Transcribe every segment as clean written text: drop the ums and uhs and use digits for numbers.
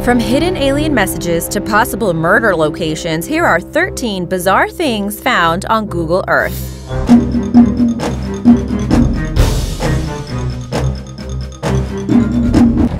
From hidden alien messages to possible murder locations, here are 13 bizarre things found on Google Earth.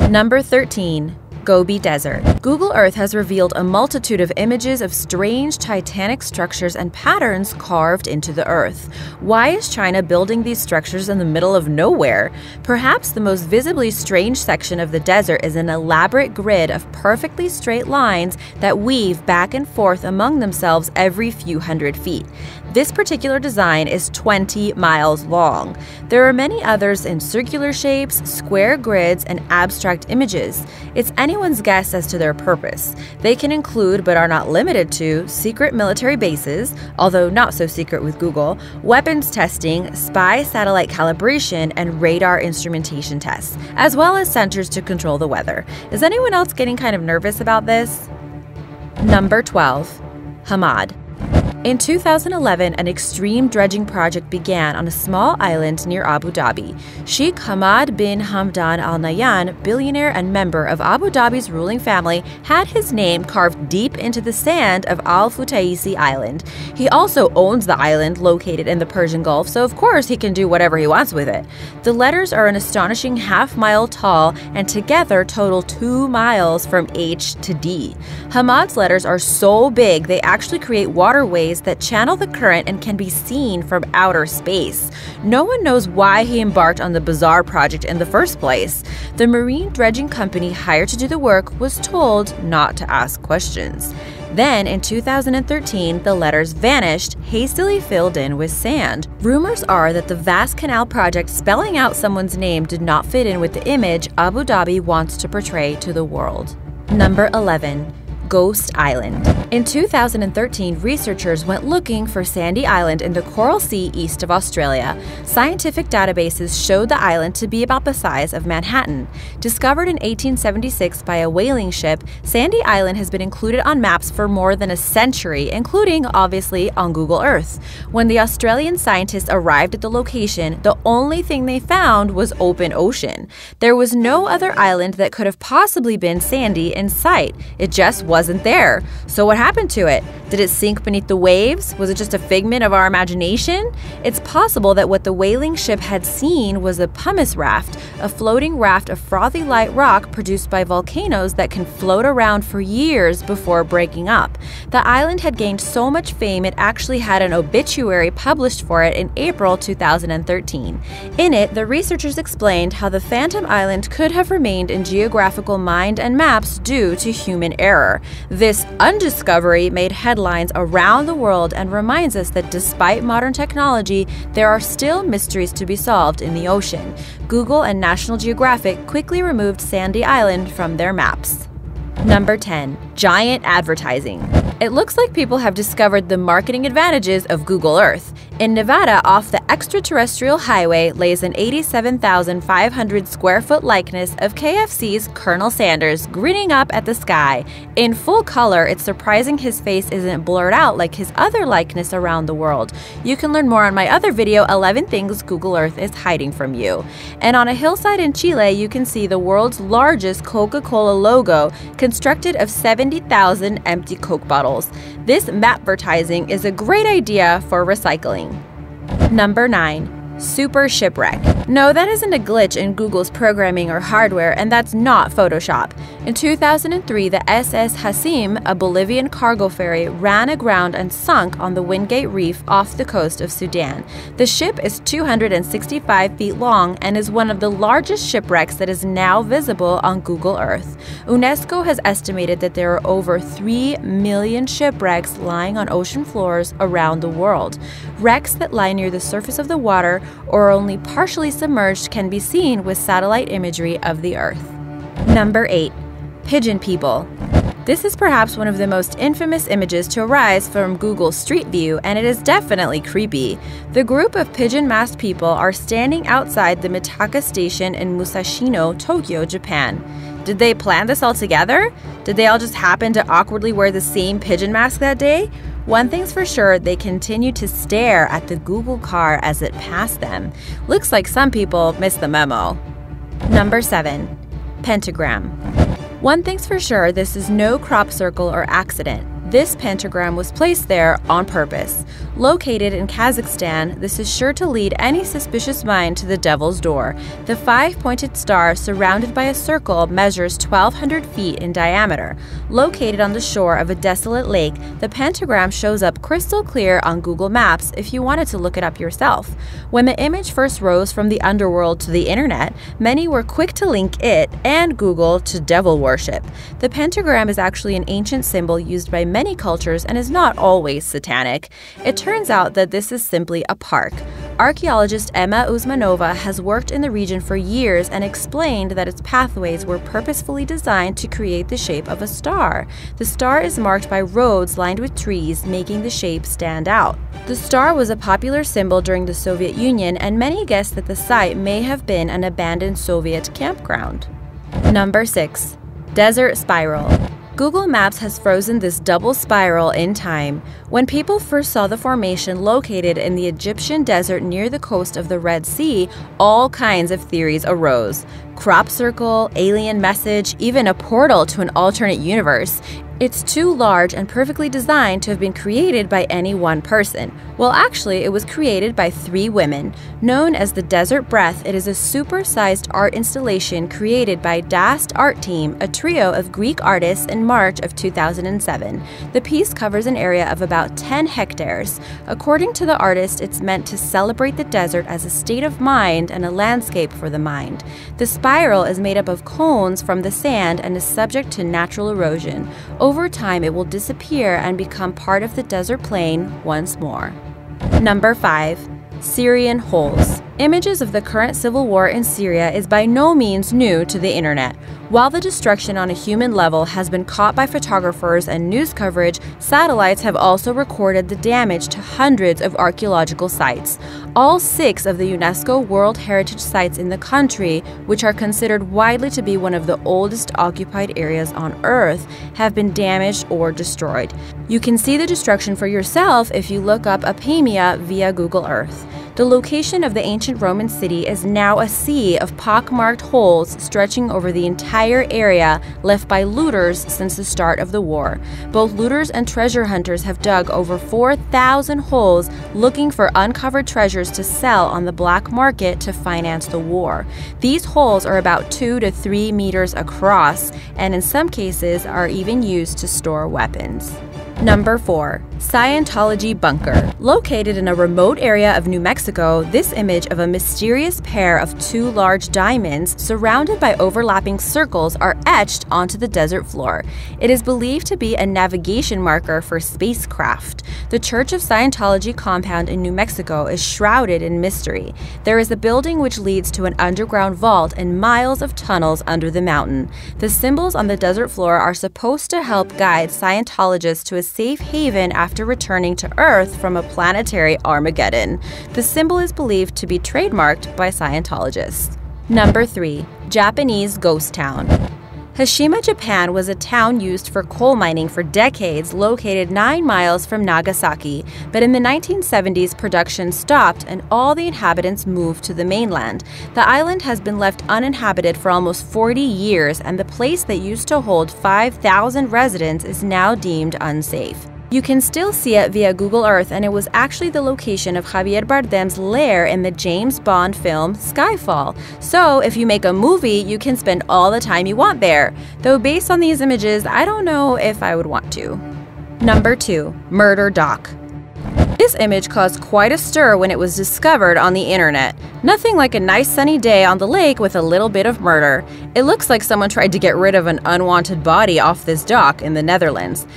Number 13. Gobi Desert. Google Earth has revealed a multitude of images of strange titanic structures and patterns carved into the earth. Why is China building these structures in the middle of nowhere? Perhaps the most visibly strange section of the desert is an elaborate grid of perfectly straight lines that weave back and forth among themselves every few hundred feet. This particular design is 20 miles long. There are many others in circular shapes, square grids, and abstract images. It's anyone's guess as to their purpose. They can include, but are not limited to, secret military bases, although not so secret with Google, weapons testing, spy satellite calibration, and radar instrumentation tests, as well as centers to control the weather. Is anyone else getting kind of nervous about this? Number 12. Hamad. In 2011, an extreme dredging project began on a small island near Abu Dhabi. Sheikh Hamad bin Hamdan Al Nahyan, billionaire and member of Abu Dhabi's ruling family, had his name carved deep into the sand of Al Futaisi Island. He also owns the island located in the Persian Gulf, so of course he can do whatever he wants with it. The letters are an astonishing half-mile tall and together total 2 miles from H to D. Hamad's letters are so big they actually create waterways that channel the current and can be seen from outer space. No one knows why he embarked on the bizarre project in the first place. The marine dredging company hired to do the work was told not to ask questions. Then, in 2013, the letters vanished, hastily filled in with sand. Rumors are that the vast canal project spelling out someone's name did not fit in with the image Abu Dhabi wants to portray to the world. Number 11. Ghost Island. In 2013, researchers went looking for Sandy Island in the Coral Sea east of Australia. Scientific databases showed the island to be about the size of Manhattan. Discovered in 1876 by a whaling ship, Sandy Island has been included on maps for more than a century, including, obviously, on Google Earth. When the Australian scientists arrived at the location, the only thing they found was open ocean. There was no other island that could have possibly been sandy in sight. It just wasn't there. So what happened to it? Did it sink beneath the waves? Was it just a figment of our imagination? It's possible that what the whaling ship had seen was a pumice raft, a floating raft of frothy light rock produced by volcanoes that can float around for years before breaking up. The island had gained so much fame it actually had an obituary published for it in April 2013. In it, the researchers explained how the Phantom Island could have remained in geographical mind and maps due to human error. This undiscovery made headlines around the world and reminds us that despite modern technology, there are still mysteries to be solved in the ocean. Google and National Geographic quickly removed Sandy Island from their maps. Number 10. Giant advertising. It looks like people have discovered the marketing advantages of Google Earth. In Nevada, off the extraterrestrial highway, lays an 87,500 square foot likeness of KFC's Colonel Sanders grinning up at the sky. In full color, it's surprising his face isn't blurred out like his other likeness around the world. You can learn more on my other video, 11 Things Google Earth is Hiding from You. And on a hillside in Chile, you can see the world's largest Coca-Cola logo, constructed of 70,000 empty Coke bottles. This mapvertising is a great idea for recycling. Number 9. Super Shipwreck. No, that isn't a glitch in Google's programming or hardware, and that's not Photoshop. In 2003, the SS Hasim, a Bolivian cargo ferry, ran aground and sunk on the Wingate Reef off the coast of Sudan. The ship is 265 feet long and is one of the largest shipwrecks that is now visible on Google Earth. UNESCO has estimated that there are over 3 million shipwrecks lying on ocean floors around the world. Wrecks that lie near the surface of the water or only partially submerged can be seen with satellite imagery of the Earth. Number 8. Pigeon People. This is perhaps one of the most infamous images to arise from Google Street View, and it is definitely creepy. The group of pigeon-masked people are standing outside the Mitaka station in Musashino, Tokyo, Japan. Did they plan this all together? Did they all just happen to awkwardly wear the same pigeon mask that day? One thing's for sure, they continue to stare at the Google car as it passed them. Looks like some people missed the memo. Number 7. Pentagram. One thing's for sure, this is no crop circle or accident. This pentagram was placed there on purpose. Located in Kazakhstan, this is sure to lead any suspicious mind to the devil's door. The five-pointed star, surrounded by a circle, measures 1,200 feet in diameter. Located on the shore of a desolate lake, the pentagram shows up crystal clear on Google Maps if you wanted to look it up yourself. When the image first rose from the underworld to the internet, many were quick to link it and Google to devil worship. The pentagram is actually an ancient symbol used by many cultures and is not always satanic. It turns out that this is simply a park. Archaeologist Emma Usmanova has worked in the region for years and explained that its pathways were purposefully designed to create the shape of a star. The star is marked by roads lined with trees, making the shape stand out. The star was a popular symbol during the Soviet Union, and many guess that the site may have been an abandoned Soviet campground. Number 6. Desert Spiral. Google Maps has frozen this double spiral in time. When people first saw the formation located in the Egyptian desert near the coast of the Red Sea, all kinds of theories arose. Crop circle, alien message, even a portal to an alternate universe. It's too large and perfectly designed to have been created by any one person. Well, actually, it was created by 3 women. Known as the Desert Breath, it is a super-sized art installation created by Dast Art Team, a trio of Greek artists, in March of 2007. The piece covers an area of about 10 hectares. According to the artist, it's meant to celebrate the desert as a state of mind and a landscape for the mind. The spiral is made up of cones from the sand and is subject to natural erosion. Over time, it will disappear and become part of the desert plain once more. Number 5. Syrian Holes. Images of the current civil war in Syria is by no means new to the internet. While the destruction on a human level has been caught by photographers and news coverage, satellites have also recorded the damage to hundreds of archaeological sites. All 6 of the UNESCO World Heritage Sites in the country, which are considered widely to be one of the oldest occupied areas on Earth, have been damaged or destroyed. You can see the destruction for yourself if you look up Apamea via Google Earth. The location of the ancient Roman city is now a sea of pockmarked holes stretching over the entire area left by looters since the start of the war. Both looters and treasure hunters have dug over 4,000 holes looking for uncovered treasures to sell on the black market to finance the war. These holes are about 2 to 3 meters across and in some cases are even used to store weapons. Number 4. Scientology Bunker. Located in a remote area of New Mexico, this image of a mysterious pair of 2 large diamonds surrounded by overlapping circles are etched onto the desert floor. It is believed to be a navigation marker for spacecraft. The Church of Scientology compound in New Mexico is shrouded in mystery. There is a building which leads to an underground vault and miles of tunnels under the mountain. The symbols on the desert floor are supposed to help guide Scientologists to a safe haven after returning to Earth from a planetary Armageddon. The symbol is believed to be trademarked by Scientologists. Number 3. Japanese Ghost Town. Hashima, Japan was a town used for coal mining for decades, located 9 miles from Nagasaki. But in the 1970s, production stopped and all the inhabitants moved to the mainland. The island has been left uninhabited for almost 40 years, and the place that used to hold 5,000 residents is now deemed unsafe. You can still see it via Google Earth, and it was actually the location of Javier Bardem's lair in the James Bond film Skyfall. So if you make a movie, you can spend all the time you want there. Though based on these images, I don't know if I would want to. Number 2. Murder Dock. This image caused quite a stir when it was discovered on the internet. Nothing like a nice sunny day on the lake with a little bit of murder. It looks like someone tried to get rid of an unwanted body off this dock in the Netherlands.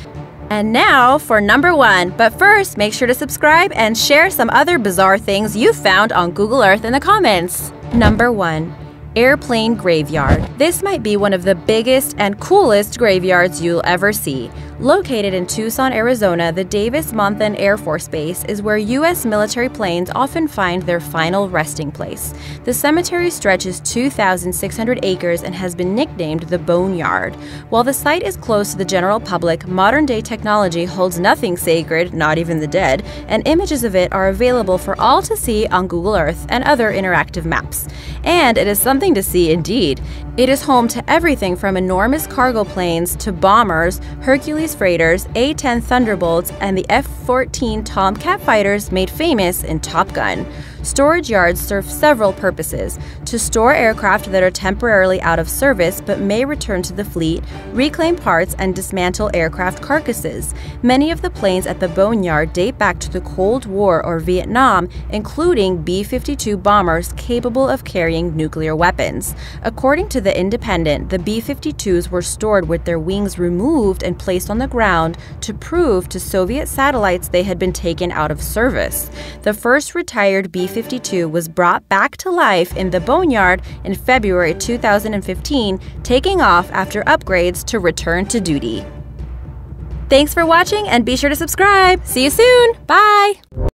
And now for number 1, but first make sure to subscribe and share some other bizarre things you found on Google Earth in the comments. Number 1. Airplane Graveyard. This might be one of the biggest and coolest graveyards you'll ever see. Located in Tucson, Arizona, the Davis-Monthan Air Force Base is where U.S. military planes often find their final resting place. The cemetery stretches 2,600 acres and has been nicknamed the Boneyard. While the site is closed to the general public, modern-day technology holds nothing sacred, not even the dead, and images of it are available for all to see on Google Earth and other interactive maps. And it is something to see indeed. It is home to everything from enormous cargo planes to bombers, Hercules freighters, A-10 Thunderbolts, and the F-14 Tomcat fighters made famous in Top Gun. Storage yards serve several purposes: to store aircraft that are temporarily out of service but may return to the fleet, reclaim parts, and dismantle aircraft carcasses. Many of the planes at the Boneyard date back to the Cold War or Vietnam, including B-52 bombers capable of carrying nuclear weapons. According to The Independent, the B-52s were stored with their wings removed and placed on the ground to prove to Soviet satellites they had been taken out of service. The first retired B-52 was brought back to life in the Boneyard in February 2015, taking off after upgrades to return to duty. Thanks for watching, and be sure to subscribe. See you soon. Bye!